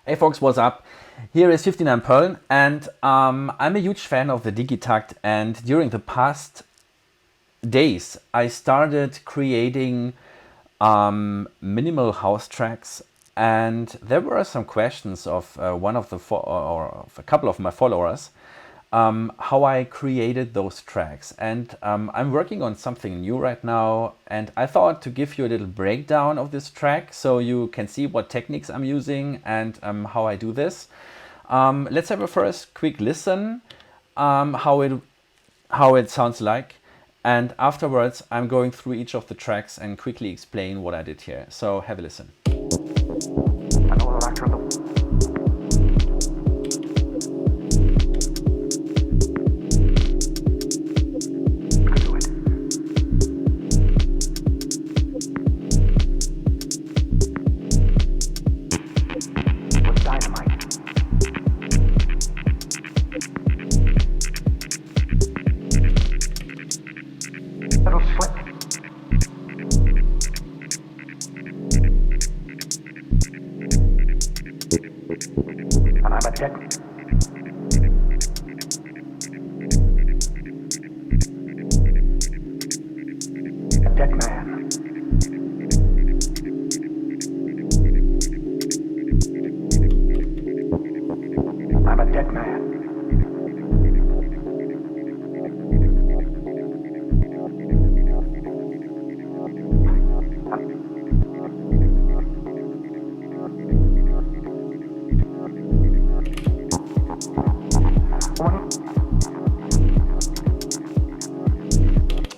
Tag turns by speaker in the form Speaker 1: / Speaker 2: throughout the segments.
Speaker 1: Hey folks, what's up? Here is 59 Pearl, and I'm a huge fan of the Digitakt, and during the past days I started creating minimal house tracks, and there were some questions of one of the or of a couple of my followers how I created those tracks. And I'm working on something new right now, and I thought to give you a little breakdown of this track so you can see what techniques I'm using and how I do this. Let's have a first quick listen how it sounds like, and afterwards I'm going through each of the tracks and quickly explain what I did here. So have a listen.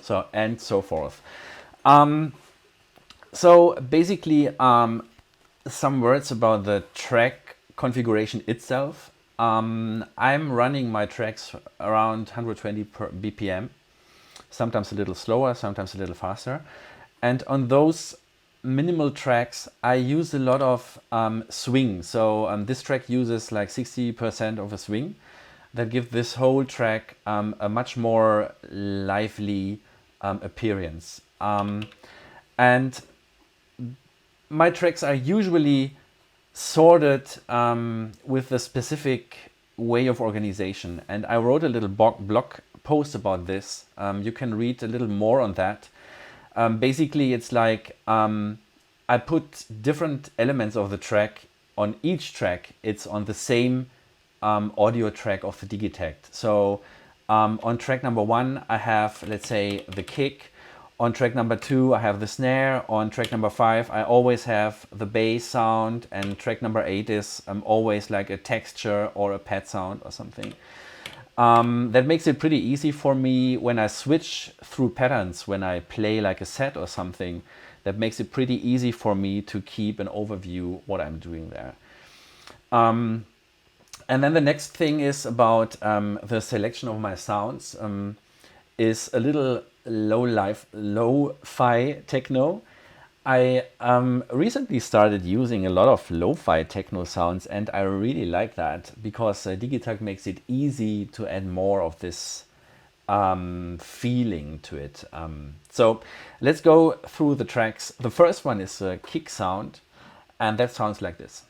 Speaker 1: So, and so forth. So basically, some words about the track configuration itself. I'm running my tracks around 120 per BPM, sometimes a little slower, sometimes a little faster. And on those minimal tracks, I use a lot of swing. So this track uses like 60% of a swing that gives this whole track a much more lively appearance. And my tracks are usually sorted with a specific way of organization, and I wrote a little blog post about this. You can read a little more on that. Basically, it's like I put different elements of the track on each track. It's on the same audio track of the Digitakt. So on track number 1, I have, let's say, the kick. On track number 2, I have the snare. On track number 5, I always have the bass sound. And track number 8 is always like a texture or a pad sound or something. That makes it pretty easy for me when I switch through patterns, when I play like a set or something. That makes it pretty easy for me to keep an overview what I'm doing there. And then the next thing is about the selection of my sounds. Is a little lo-fi techno. I recently started using a lot of lo-fi techno sounds, and I really like that because Digitakt makes it easy to add more of this feeling to it. So let's go through the tracks. The first one is a kick sound, and that sounds like this.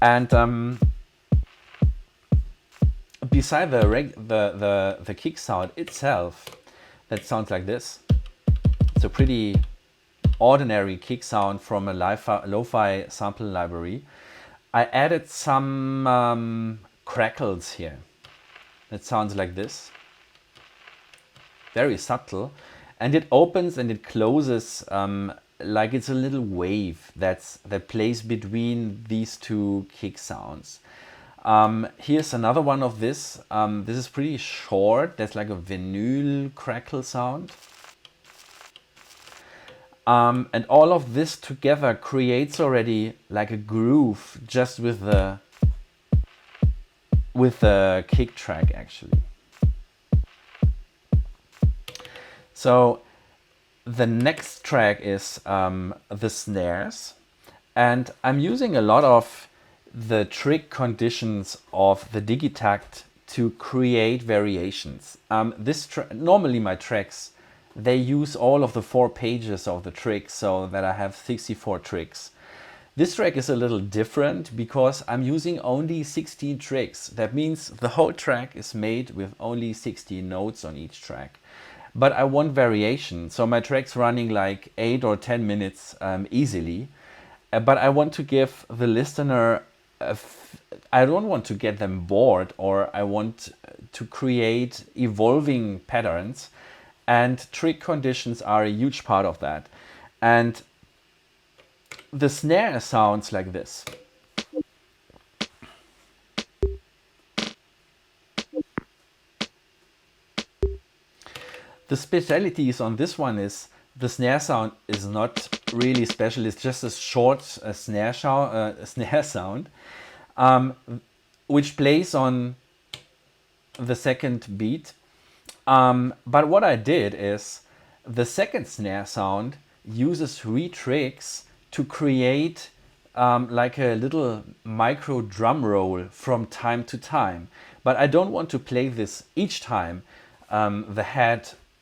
Speaker 1: And beside the kick sound itself, that sounds like this. It's a pretty ordinary kick sound from a lo-fi sample library. I added some crackles here. That sounds like this. Very subtle, and it opens and it closes like it's a little wave that plays between these two kick sounds. Here's another one of this. This is pretty short. There's like a vinyl crackle sound. And all of this together creates already like a groove just with the kick track actually. So the next track is the snares, and I'm using a lot of the trick conditions of the Digitakt to create variations. Normally my tracks, they use all of the 4 pages of the tricks, so that I have 64 tricks. This track is a little different because I'm using only 16 tricks. That means the whole track is made with only 16 notes on each track. But I want variation, so my track's running like 8 or 10 minutes easily. But I want to give the listener, I don't want to get them bored, or I want to create evolving patterns. And trick conditions are a huge part of that. And the snare sounds like this. The specialties on this one is the snare sound is not really special. It's just a short snare sound, which plays on the second beat. But what I did is the second snare sound uses 3 tricks to create like a little micro drum roll from time to time. But I don't want to play this each time the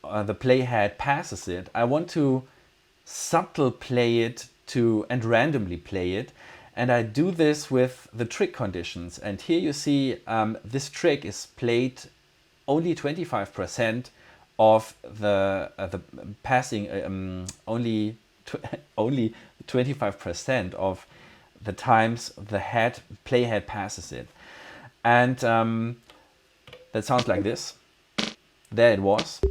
Speaker 1: playhead passes it. I want to subtle play it and randomly play it. And I do this with the trick conditions. And here you see this trick is played only 25% of the passing, only 25% of the times the playhead passes it. And that sounds like this. There it was.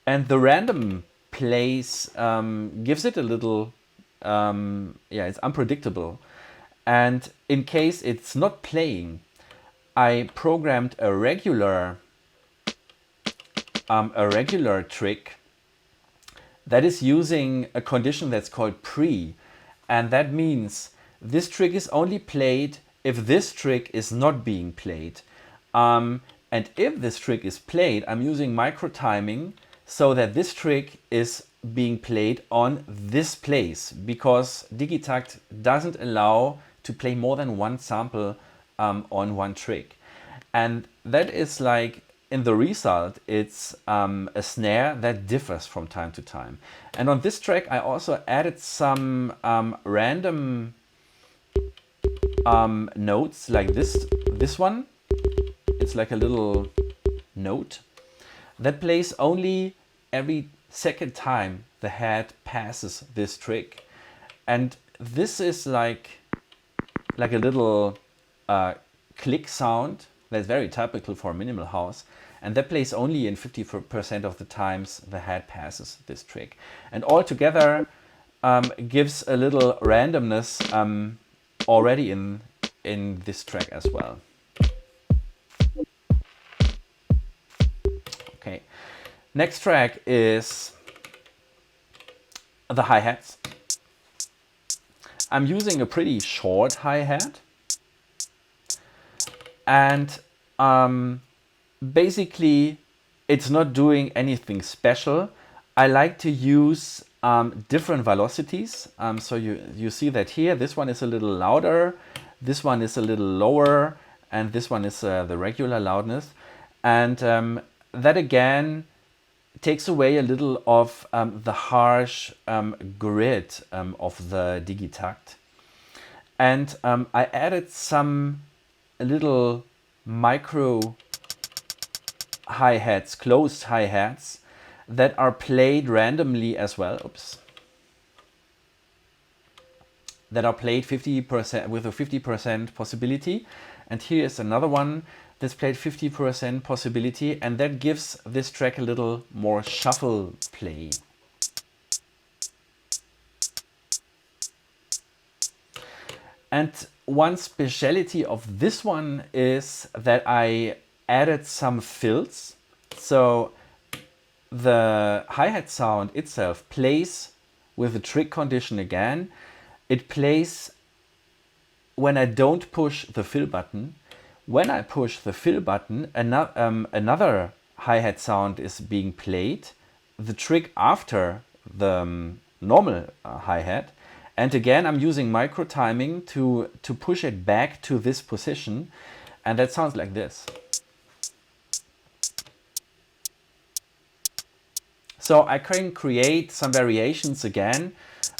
Speaker 1: And the random plays gives it a little, it's unpredictable. And in case it's not playing, I programmed a regular trick that is using a condition that's called pre. And that means this trick is only played if this trick is not being played. And if this trick is played, I'm using micro timing so that this trick is being played on this place, because Digitakt doesn't allow to play more than one sample on one trick. And that is like, in the result, it's a snare that differs from time to time. And on this track, I also added some random notes like this one. It's like a little note that plays only every second time the head passes this trick. And this is like a little click sound that's very typical for minimal house. And that plays only in 50% of the times the head passes this trick. And altogether gives a little randomness already in this track as well. Okay, next track is the hi-hats. I'm using a pretty short hi-hat, and basically it's not doing anything special. I like to use different velocities. So you see that here, this one is a little louder, this one is a little lower, and this one is the regular loudness. And that again takes away a little of the harsh grid of the Digitakt. And I added some little micro hi-hats, closed hi-hats, that are played randomly as well. Oops. That are played 50% with a 50% possibility. And here is another one that's played 50% possibility, and that gives this track a little more shuffle play. And one speciality of this one is that I added some fills. So the hi-hat sound itself plays with the trick condition again. It plays when I don't push the fill button. When I push the fill button, another hi-hat sound is being played, the trick after the normal hi-hat. And again, I'm using micro timing to push it back to this position. And that sounds like this. So I can create some variations again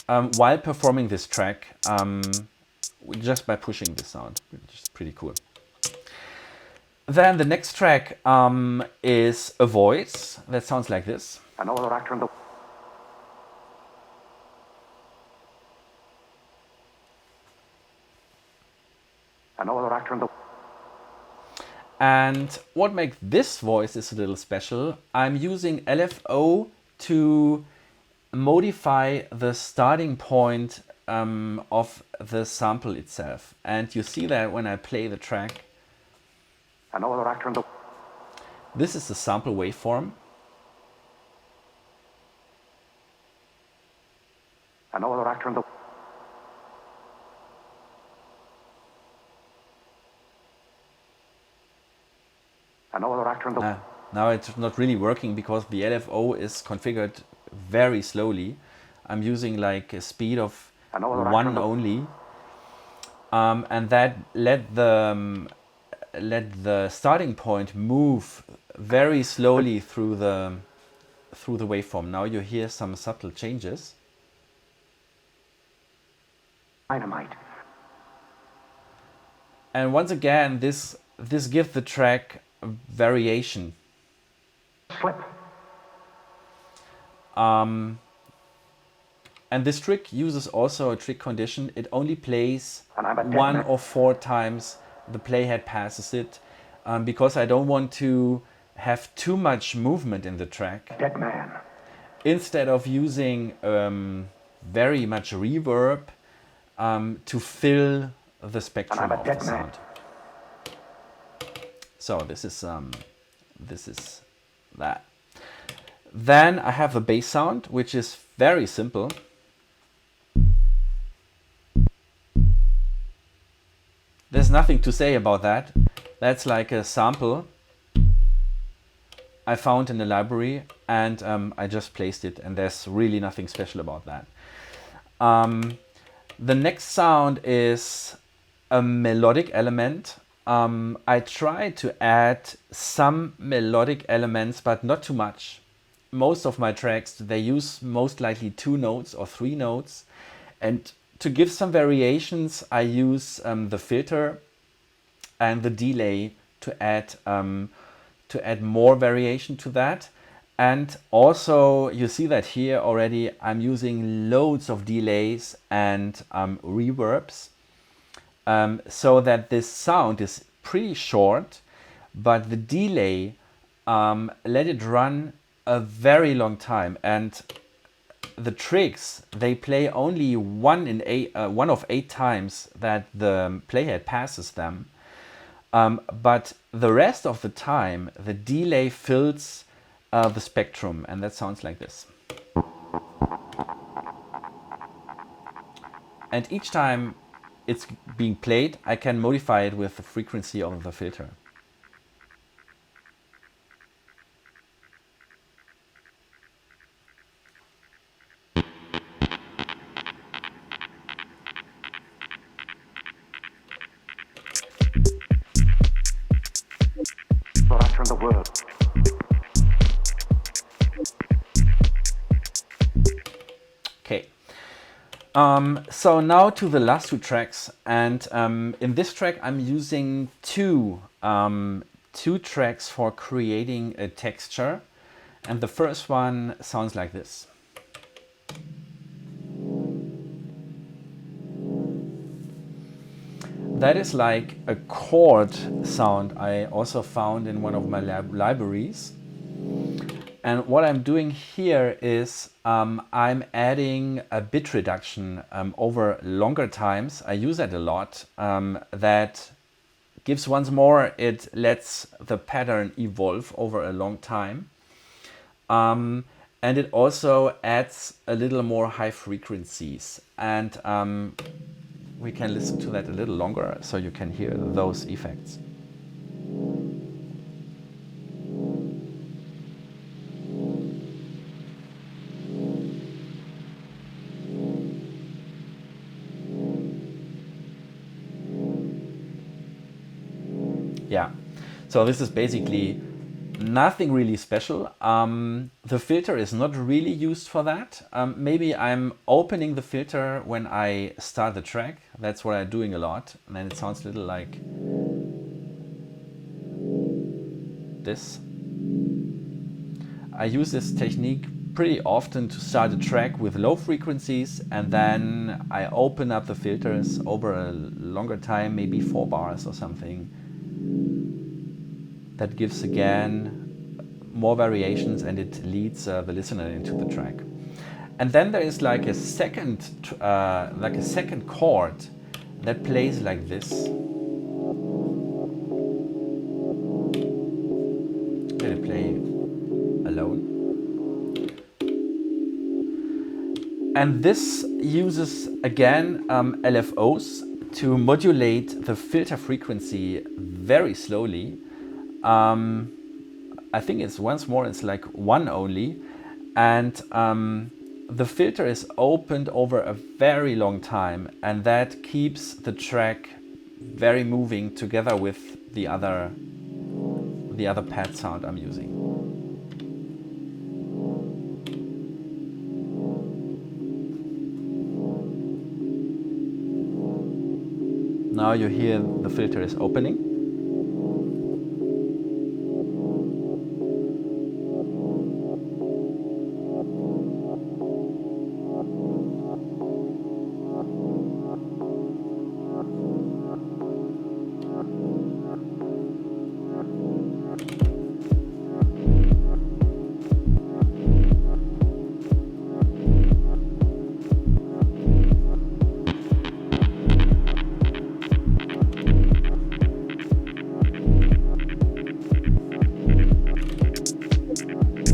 Speaker 1: while performing this track just by pushing this sound, which is pretty cool. Then the next track is a voice that sounds like this.
Speaker 2: Another actor in the... Another actor in the...
Speaker 1: And what makes this voice is a little special. I'm using LFO to modify the starting point of the sample itself. And you see that when I play the track.
Speaker 2: Another actor in the...
Speaker 1: This is the sample waveform.
Speaker 2: Another actor in the... Another actor in the...
Speaker 1: Now it's not really working because the LFO is configured very slowly. I'm using like a speed of 1 only. And that let the starting point move very slowly through the waveform. Now you hear some subtle changes.
Speaker 2: Dynamite.
Speaker 1: And once again, this gives the track a variation.
Speaker 2: Flip.
Speaker 1: And this trick uses also a trick condition. It only plays 1 or 4 times the playhead passes it, because I don't want to have too much movement in the track.
Speaker 2: Dead man.
Speaker 1: Instead of using very much reverb to fill the spectrum of the sound. So this is that. Then I have a bass sound, which is very simple. There's nothing to say about that. That's like a sample I found in the library, and I just placed it, and there's really nothing special about that. The next sound is a melodic element. I try to add some melodic elements, but not too much. Most of my tracks, they use most likely 2 notes or 3 notes. And to give some variations, I use the filter and the delay to add more variation to that. And also, you see that here already, I'm using loads of delays and reverbs, so that this sound is pretty short, but the delay let it run a very long time. And the tricks, they play only 1 of 8 times that the playhead passes them. But the rest of the time, the delay fills the spectrum, and that sounds like this. And each time it's being played, I can modify it with the frequency of the filter.
Speaker 2: The world.
Speaker 1: Okay. So now to the last 2 tracks, and in this track I'm using two tracks for creating a texture, and the first one sounds like this. That is like a chord sound I also found in one of my libraries. And what I'm doing here is I'm adding a bit reduction over longer times. I use that a lot. That gives once more, it lets the pattern evolve over a long time. And it also adds a little more high frequencies. And we can listen to that a little longer so you can hear those effects. Yeah, so this is basically Nothing really special. The filter is not really used for that. Maybe I'm opening the filter when I start the track. That's what I'm doing a lot. And then it sounds a little like this. I use this technique pretty often to start a track with low frequencies, and then I open up the filters over a longer time, maybe 4 bars or something. That gives again more variations, and it leads the listener into the track. And then there is like a second chord that plays like this. Let it play alone. And this uses again LFOs to modulate the filter frequency very slowly. I think it's once more, it's like 1 only. And the filter is opened over a very long time, and that keeps the track very moving together with the other pad sound I'm using. Now you hear the filter is opening.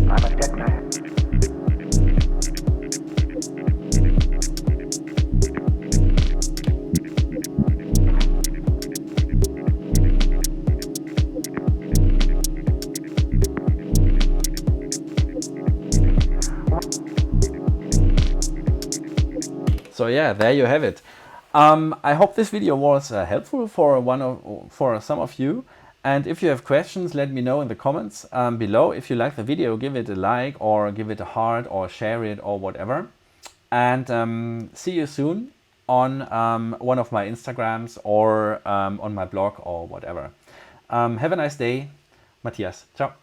Speaker 2: I'm a dead man.
Speaker 1: So yeah, there you have it. I hope this video was helpful for some of you. And if you have questions, let me know in the comments below. If you like the video, give it a like or give it a heart or share it or whatever. And see you soon on one of my Instagrams or on my blog or whatever. Have a nice day. Matthias. Ciao.